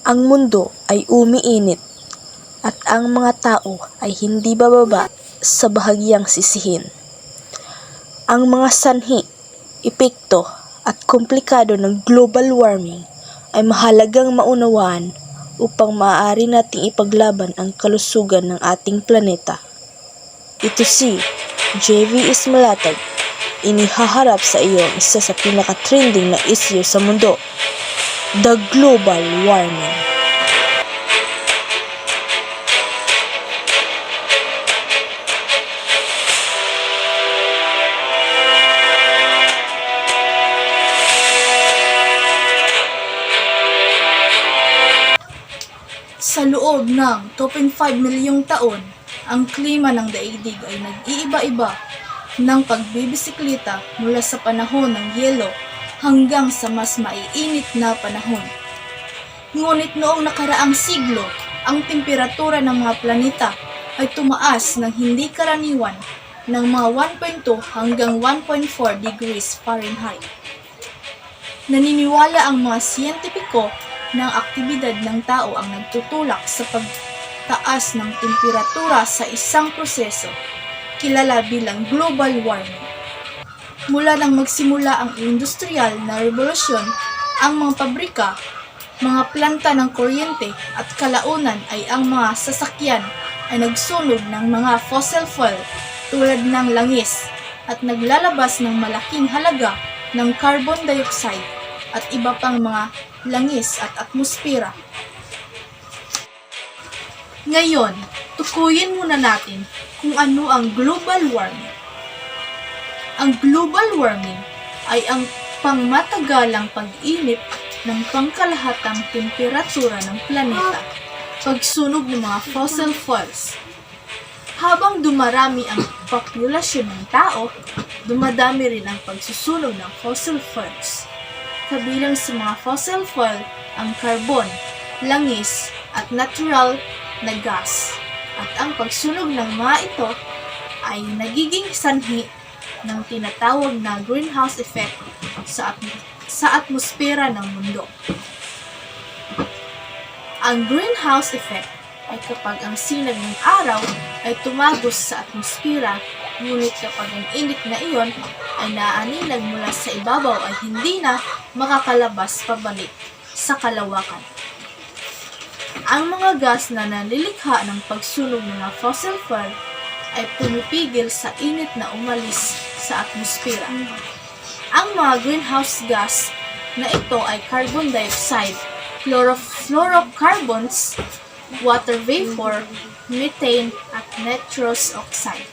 Ang mundo ay umiinit at ang mga tao ay hindi bababa sa bahagyang sisihin. Ang mga sanhi, epekto at komplikado ng global warming ay mahalagang maunawaan upang maaari nating ipaglaban ang kalusugan ng ating planeta. Ito si JV Ismalatag, inihaharap sa iyo ang isa sa pinaka-trending na issue sa mundo, the global warming. Sa loob ng 2.5 milyong taon, ang klima ng daigdig ay nag-iiba-iba ng pagbibisikleta mula sa panahon ng yelo hanggang sa mas maiinit na panahon. Ngunit noong nakaraang siglo, ang temperatura ng mga planeta ay tumaas ng hindi karaniwan ng mga 1.2 hanggang 1.4 degrees Fahrenheit. Naniniwala ang mga siyentipiko ng aktibidad ng tao ang nagtutulak sa pagtaas ng temperatura sa isang proseso, kilala bilang global warming. Mula nang magsimula ang industrial na revolusyon, ang mga pabrika, mga planta ng kuryente at kalaunan ay ang mga sasakyan ay nagsunog ng mga fossil fuel tulad ng langis at naglalabas ng malaking halaga ng carbon dioxide at iba pang mga langis at atmosfera. Ngayon, tukuyin muna natin kung ano ang global warming. Ang global warming ay ang pangmatagalang pag-init ng pangkalahatang temperatura ng planeta, pagsunog ng mga fossil fuels. Habang dumarami ang populasyon ng tao, dumadami rin ang pagsusunog ng fossil fuels. Kabilang sa mga fossil fuel ang carbon, langis, at natural na gas. At ang pagsunog ng mga ito ay nagiging sanhi ng tinatawag na greenhouse effect sa atmosfera ng mundo. Ang greenhouse effect ay kapag ang sinag ng araw ay tumagos sa atmosfera, ngunit kapag ang init na iyon ay naaaninag mula sa ibabaw ay hindi na makakalabas pabalik sa kalawakan. Ang mga gas na nalilikha ng pagsunog ng mga fossil fuel ay pumipigil sa init na umalis sa atmosfera. Ang mga greenhouse gas na ito ay carbon dioxide, fluorocarbons, water vapor, methane, at nitrous oxide.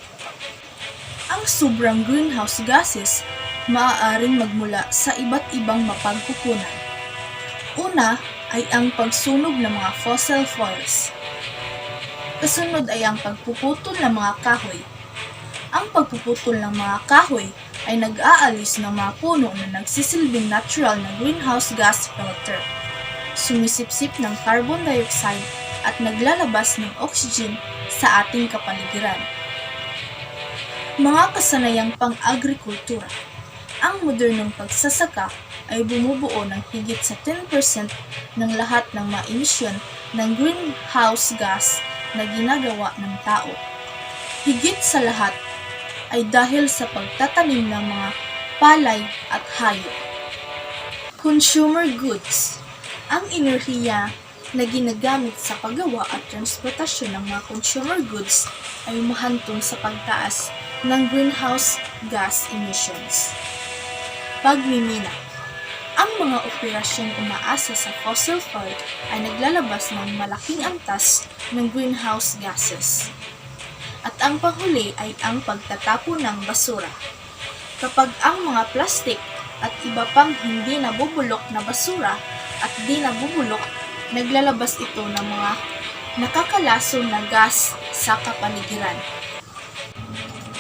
Ang sobrang greenhouse gases maaaring magmula sa iba't ibang mapagkukunan. Una ay ang pagsunog ng mga fossil fuels. Kasunod ay ang pagpuputol ng mga kahoy. Ang pagpuputol ng mga kahoy ay nag-aalis ng mga puno na nagsisilbing natural na greenhouse gas filter, sumisipsip ng carbon dioxide at naglalabas ng oxygen sa ating kapaligiran. Mga kasanayang pang-agrikultura. Ang modernong pagsasaka ay bumubuo ng higit sa 10% ng lahat ng mga emisyon ng greenhouse gas na ginagawa ng tao. Higit sa lahat ay dahil sa pagtatanim ng mga palay at hayop. Consumer goods. Ang enerhiya na ginagamit sa paggawa at transportasyon ng mga consumer goods ay humahantong sa pagtaas ng greenhouse gas emissions. Pagmimina. Ang mga operasyong umaasa sa fossil fuel ay naglalabas ng malaking antas ng greenhouse gases. At ang panghuli ay ang pagtatapon ng basura. Kapag ang mga plastik at iba pang hindi nabubulok na basura at di nabubulok, naglalabas ito ng mga nakakalasong na gas sa kapaligiran.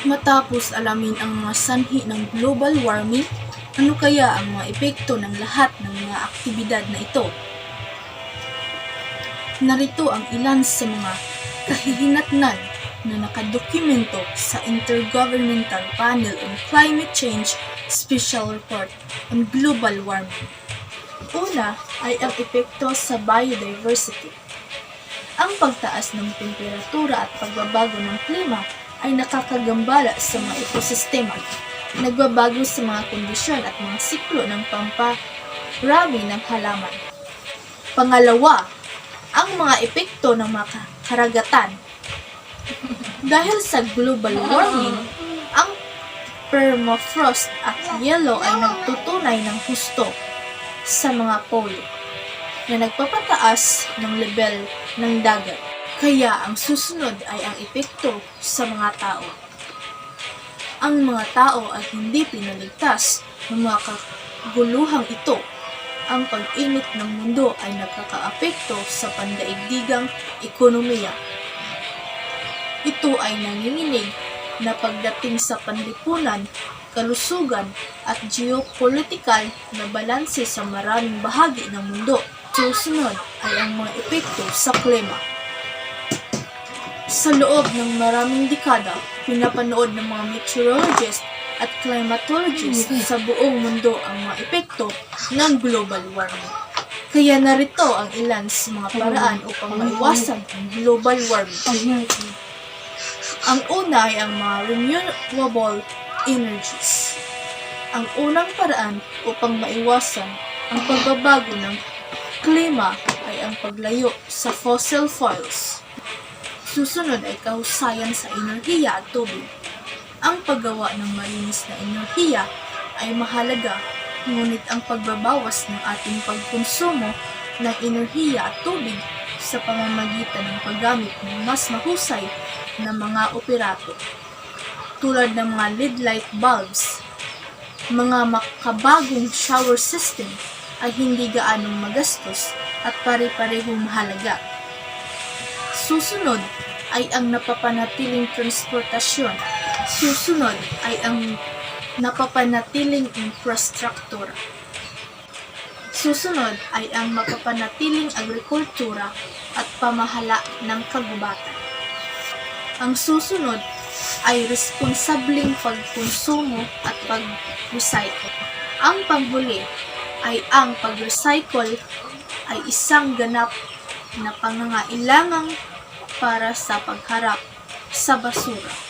Matapos alamin ang mga sanhi ng global warming, ano kaya ang mga epekto ng lahat ng mga aktibidad na ito? Narito ang ilan sa mga kahihinatnan na nakadokumento sa Intergovernmental Panel on Climate Change Special Report on Global Warming. Una, ay ang epekto sa biodiversity. Ang pagtaas ng temperatura at pagbabago ng klima ay nakakagambala sa mga ekosistema, nagbabago sa mga kondisyon at mga siklo ng pamparami ng halaman. Pangalawa, ang mga epekto ng mga karagatan. Dahil sa global warming, ang permafrost at yelo ay nagtutunay ng husto sa mga polo na nagpapataas ng level ng dagat. Kaya ang susunod ay ang epekto sa mga tao. Ang mga tao ay hindi pinaligtas ng mga kaguluhang ito. Ang pag-init ng mundo ay nagkakaapekto sa pandaigdigang ekonomiya. Ito ay nanginginig na pagdating sa panlipunan, kalusugan at geopolitikal na balanse sa maraming bahagi ng mundo. Susunod ay ang mga epekto sa klima. Sa loob ng maraming dekada, pinapanood ng mga meteorologists at climatologists sa buong mundo ang mga epekto ng global warming. Kaya narito ang ilan sa mga paraan upang maiwasan ang global warming. Ang una ay ang mga renewable energies. Ang unang paraan upang maiwasan ang pagbabago ng klima ay ang paglayo sa fossil fuels. Susunod ay kahusayan sa enerhiya at tubig. Ang paggawa ng malinis na enerhiya ay mahalaga, ngunit ang pagbabawas ng ating pagkonsumo ng enerhiya at tubig sa pamamagitan ng paggamit ng mas mahusay na mga operato, tulad ng mga LED light bulbs, mga makabagong shower system ay hindi gaanong magastos at pare-parehong mahalaga. Susunod ay ang napapanatiling transportasyon. Susunod ay ang napapanatiling infrastruktura. Susunod ay ang mapapanatiling agrikultura at pamahala ng kagubatan. Ang susunod ay responsableng pagkonsumo at pag-recycle. Ang panghuli ay ang pag-recycle ay isang ganap na pangangailangan para sa pagharap sa basura.